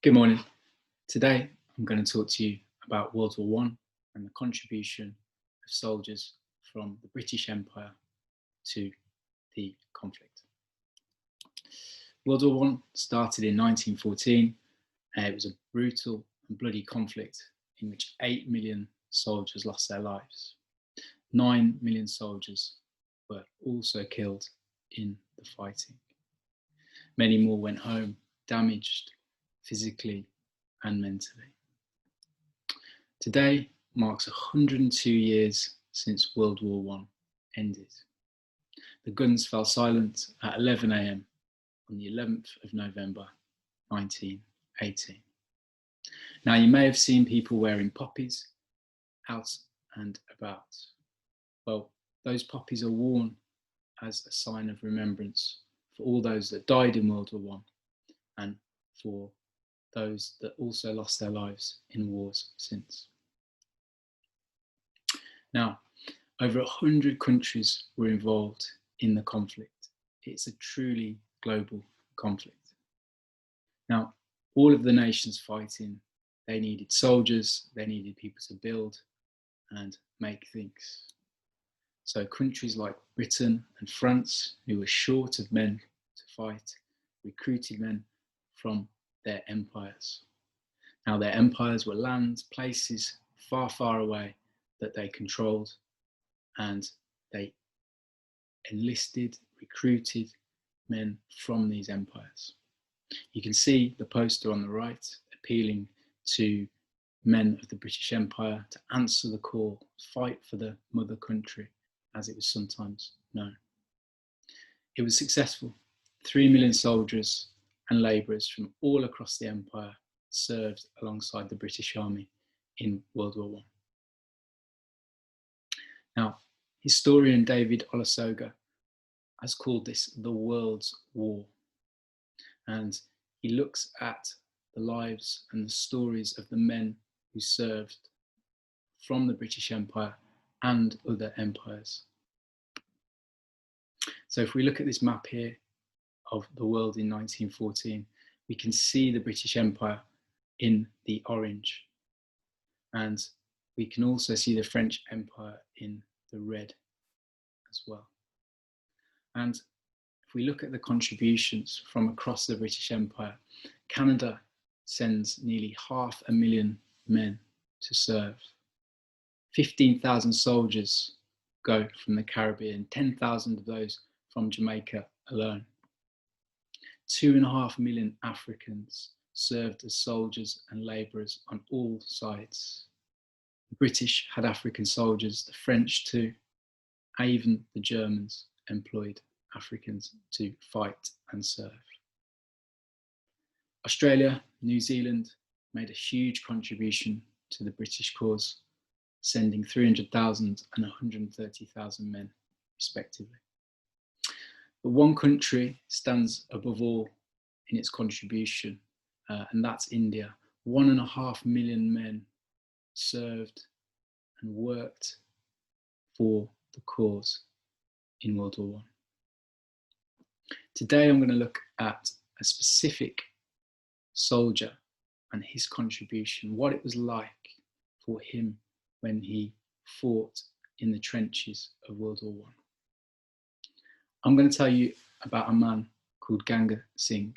Good morning. Today I'm going to talk to you about World War I and the contribution of soldiers from the British Empire to the conflict. World War I started in 1914 and it was a brutal and bloody conflict in which 8 million soldiers lost their lives. 9 million soldiers were also killed in the fighting. Many more went home damaged physically and mentally. Today marks 102 years since World War I ended. The guns fell silent at 11 a.m. on the 11th of November 1918. Now you may have seen people wearing poppies out and about. Well, those poppies are worn as a sign of remembrance for all those that died in World War I and for those that also lost their lives in wars since. Now, over 100 countries were involved in the conflict. It's a truly global conflict. Now, all of the nations fighting, they needed soldiers, they needed people to build and make things. So countries like Britain and France, who were short of men to fight, recruited men from their empires. Now their empires were lands, places far, far away that they controlled, and they enlisted, recruited men from these empires. You can see the poster on the right appealing to men of the British Empire to answer the call, fight for the mother country, as it was sometimes known. It was successful. 3 million soldiers and labourers from all across the empire served alongside the British Army in World War I. Now, historian David Olusoga has called this the World's War, and he looks at the lives and the stories of the men who served from the British Empire and other empires. So if we look at this map here of the world in 1914, we can see the British Empire in the orange, and we can also see the French Empire in the red as well. And if we look at the contributions from across the British Empire, Canada sends nearly 500,000 men to serve. 15,000 soldiers go from the Caribbean, 10,000 of those from Jamaica alone. 2.5 million Africans served as soldiers and labourers on all sides. The British had African soldiers, the French too, even the Germans employed Africans to fight and serve. Australia, New Zealand made a huge contribution to the British cause, sending 300,000 and 130,000 men respectively. But one country stands above all in its contribution, and that's India. 1.5 million men served and worked for the cause in World War I. Today I'm going to look at a specific soldier and his contribution, what it was like for him when he fought in the trenches of World War I. I'm going to tell you about a man called Ganga Singh.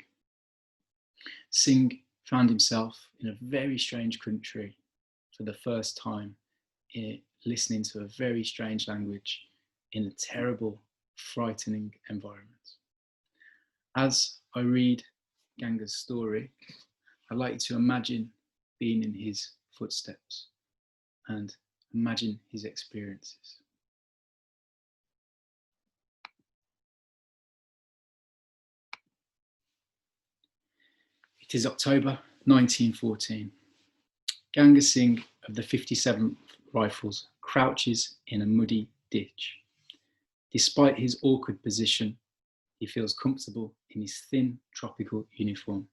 Singh found himself in a very strange country for the first time, listening to a very strange language in a terrible, frightening environment. As I read Ganga's story, I'd like you to imagine being in his footsteps and imagine his experiences. It is October 1914. Ganga Singh of the 57th Rifles crouches in a muddy ditch. Despite his awkward position, he feels comfortable in his thin tropical uniform.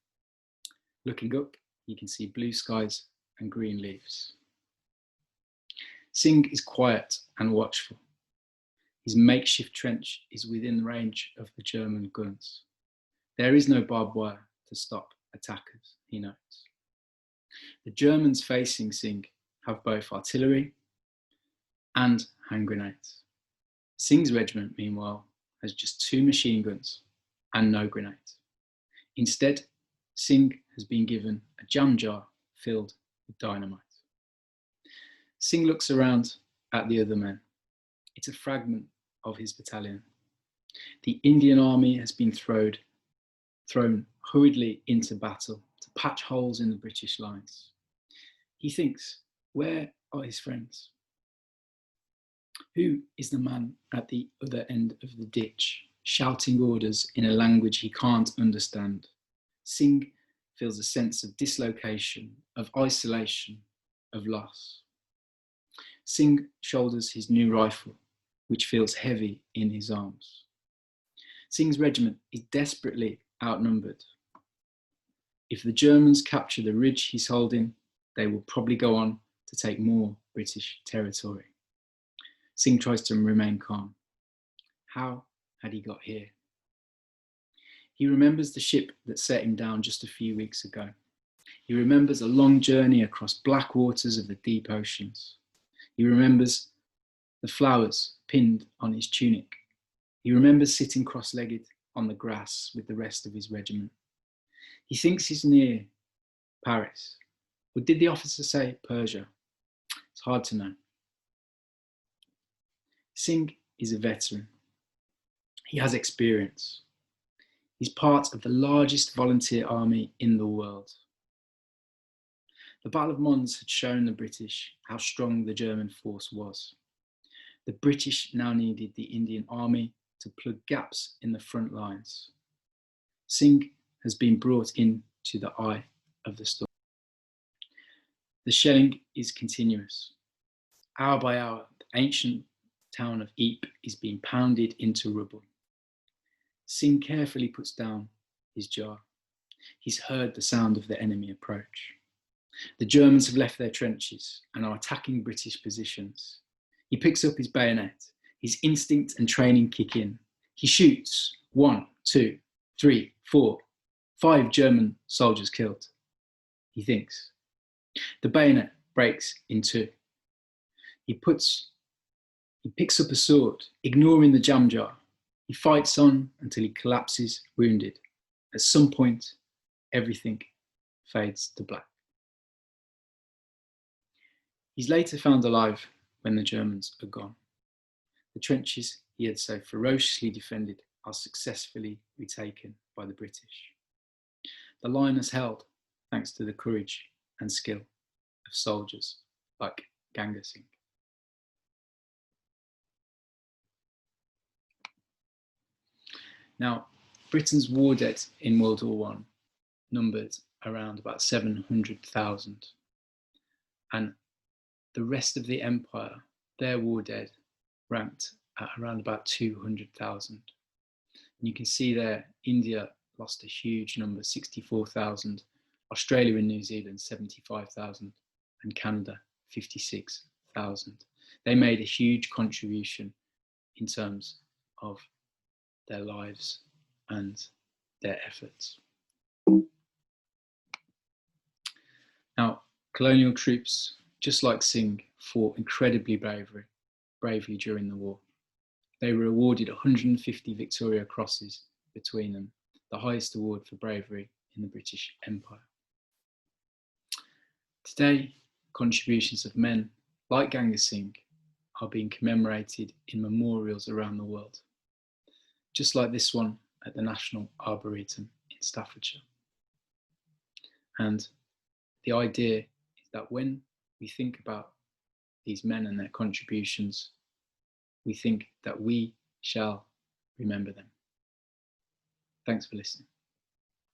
Looking up, you can see blue skies and green leaves. Singh is quiet and watchful. His makeshift trench is within range of the German guns. There is no barbed wire to stop attackers. he notes. The Germans facing Singh have both artillery and hand grenades. Singh's regiment, meanwhile, has just 2 machine guns and no grenades. Instead, Singh has been given a jam jar filled with dynamite. Singh looks around at the other men. It's a fragment of his battalion. The Indian army has been thrown hurriedly into battle to patch holes in the British lines. He thinks, where are his friends? Who is the man at the other end of the ditch, shouting orders in a language he can't understand? Singh feels a sense of dislocation, of isolation, of loss. Singh shoulders his new rifle, which feels heavy in his arms. Singh's regiment is desperately outnumbered. If the Germans capture the ridge he's holding, they will probably go on to take more British territory. Singh tries to remain calm. How had he got here? He remembers the ship that set him down just a few weeks ago. He remembers a long journey across black waters of the deep oceans. He remembers the flowers pinned on his tunic. He remembers sitting cross-legged on the grass with the rest of his regiment. He thinks he's near Paris. Or did the officer say Persia? It's hard to know. Singh is a veteran. He has experience. He's part of the largest volunteer army in the world. The Battle of Mons had shown the British how strong the German force was. The British now needed the Indian army to plug gaps in the front lines. Singh has been brought into the eye of the storm. The shelling is continuous. Hour by hour, the ancient town of Ypres is being pounded into rubble. Singh carefully puts down his jar. He's heard the sound of the enemy approach. The Germans have left their trenches and are attacking British positions. He picks up his bayonet. His instinct and training kick in. He shoots. 1, 2, 3, 4, 5 German soldiers killed. He thinks. The bayonet breaks in 2. He picks up a sword, ignoring the jam jar. He fights on until he collapses, wounded. At some point, everything fades to black. He's later found alive when the Germans are gone. The trenches he had so ferociously defended are successfully retaken by the British. The line is held thanks to the courage and skill of soldiers like Ganga Singh. Now, Britain's war debt in World War I numbered around about 700,000, and the rest of the empire, their war dead ranked at around about 200,000. And you can see there, India lost a huge number, 64,000, Australia and New Zealand, 75,000, and Canada, 56,000. They made a huge contribution in terms of their lives and their efforts. Now, colonial troops, just like Singh, fought incredibly bravely during the war. They were awarded 150 Victoria Crosses between them, the highest award for bravery in the British Empire. Today, contributions of men like Ganga Singh are being commemorated in memorials around the world, just like this one at the National Arboretum in Staffordshire. And the idea is that when we think about these men and their contributions, we think that we shall remember them. Thanks for listening.